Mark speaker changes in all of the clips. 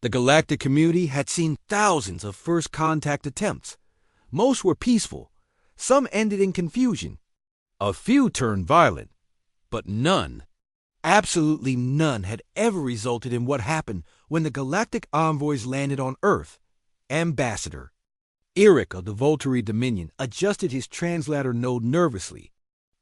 Speaker 1: The galactic community had seen thousands of first contact attempts. Most were peaceful. Some ended in confusion. A few turned violent. But none, absolutely none, had ever resulted in what happened when the galactic envoys landed on Earth. Ambassador Eric of the Volturi Dominion adjusted his translator node nervously,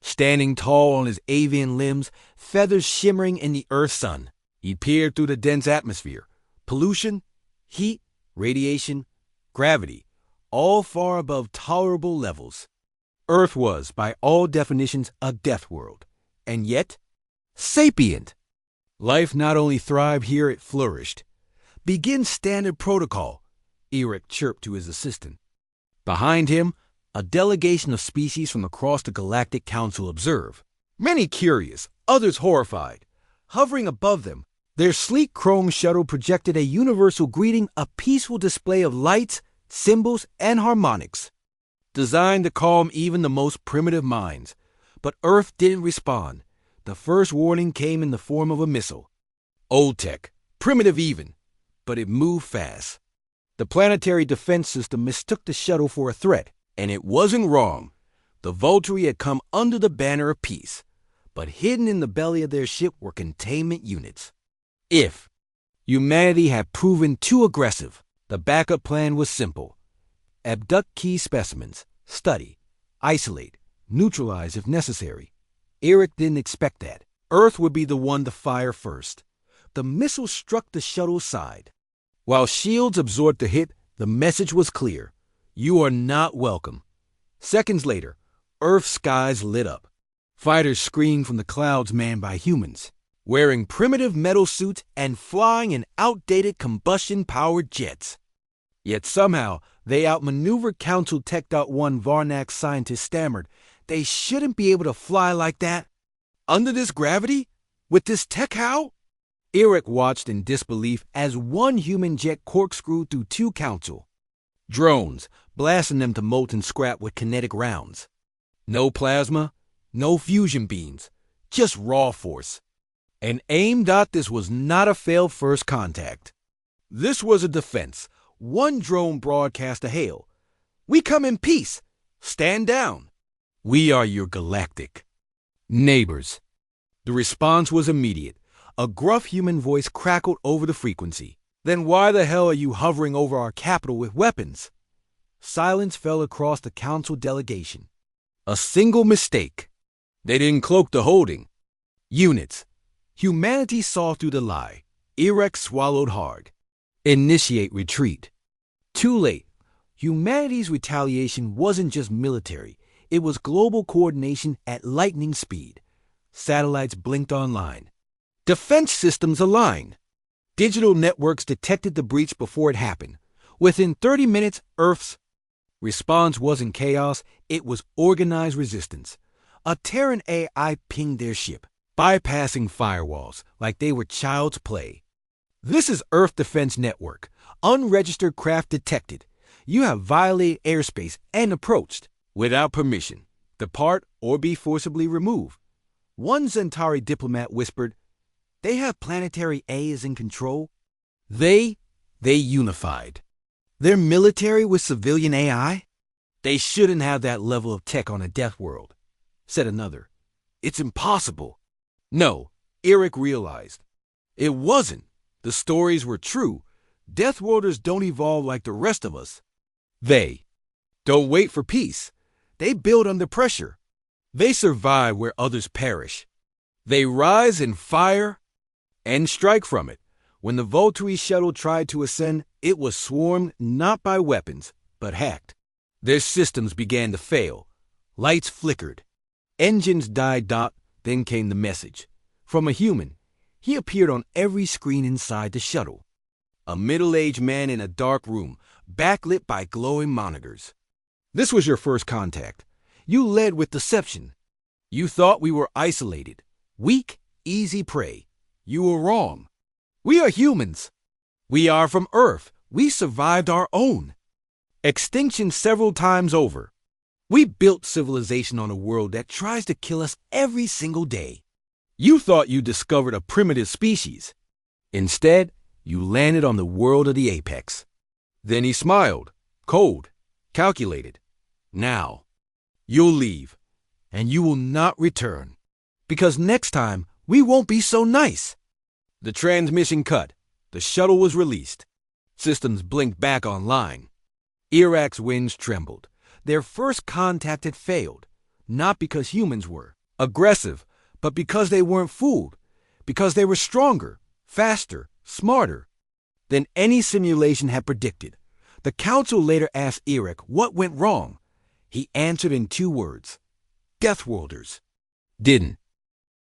Speaker 1: standing tall on his avian limbs, feathers shimmering in the Earth sun. He peered through the dense atmosphere. Pollution, heat, radiation, gravity, all far above tolerable levels. Earth was, by all definitions, a death world, and yet sapient. Life not only thrived here, it flourished. Begin standard protocol, Eric chirped to his assistant. Behind him, a delegation of species from across the Galactic Council observed, many curious, others horrified. Hovering above them, their sleek chrome shuttle projected a universal greeting, a peaceful display of lights, symbols, and harmonics, designed to calm even the most primitive minds. But Earth didn't respond. The first warning came in the form of a missile. Old tech, primitive even, but it moved fast. The planetary defense system mistook the shuttle for a threat, and it wasn't wrong. The Volturi had come under the banner of peace, but hidden in the belly of their ship were containment units. If humanity had proven too aggressive, the backup plan was simple. Abduct key specimens, study, isolate, neutralize if necessary. Eric didn't expect that. Earth would be the one to fire first. The missile struck the shuttle's side. While shields absorbed the hit, the message was clear. You are not welcome. Seconds later, Earth's skies lit up. Fighters screamed from the clouds manned by humans, wearing primitive metal suits and flying in outdated combustion-powered jets. Yet somehow, they outmaneuvered Council Tech.1 Varnax scientists stammered, they shouldn't be able to fly like that. Under this gravity? With this tech how? Eric watched in disbelief as one human jet corkscrewed through two Council drones, blasting them to molten scrap with kinetic rounds. No plasma, no fusion beams, just raw force. And this was not a failed first contact. This was a defense. One drone broadcast a hail. We come in peace. Stand down. We are your galactic neighbors. The response was immediate. A gruff human voice crackled over the frequency. Then why the hell are you hovering over our capital with weapons? Silence fell across the council delegation. A single mistake. They didn't cloak the holding. Units. Humanity saw through the lie. Eric swallowed hard. Initiate retreat. Too late. Humanity's retaliation wasn't just military. It was global coordination at lightning speed. Satellites blinked online. Defense systems aligned. Digital networks detected the breach before it happened. Within 30 minutes, Earth's response wasn't chaos, it was organized resistance. A Terran AI pinged their ship, bypassing firewalls like they were child's play. This is Earth Defense Network. Unregistered craft detected. You have violated airspace and approached without permission. Depart or be forcibly removed. One Centauri diplomat whispered, they have planetary A's in control. They unified. Their military with civilian AI? They shouldn't have that level of tech on a death world, said another. It's impossible. No, Eric realized. It wasn't. The stories were true. Deathworlders don't evolve like the rest of us. They don't wait for peace. They build under pressure. They survive where others perish. They rise in fire and strike from it. When the Volturi shuttle tried to ascend, it was swarmed not by weapons, but hacked. Their systems began to fail. Lights flickered. Engines died. Then came the message. From a human. He appeared on every screen inside the shuttle. A middle-aged man in a dark room, backlit by glowing monitors. This was your first contact. You led with deception. You thought we were isolated. Weak, easy prey. You were wrong. We are humans. We are from Earth. We survived our own extinction several times over. We built civilization on a world that tries to kill us every single day. You thought you discovered a primitive species. Instead, You landed on the world of the apex. Then he smiled, cold, calculated. Now, you'll leave, and you will not return, because next time we won't be so nice. The transmission cut. The shuttle was released. Systems blinked back online. Iraq's wings trembled. Their first contact had failed, not because humans were aggressive, but because they weren't fooled, because they were stronger, faster, smarter than any simulation had predicted. The council later asked Iraq what went wrong. He answered in 2 words: Deathworlders. Didn't.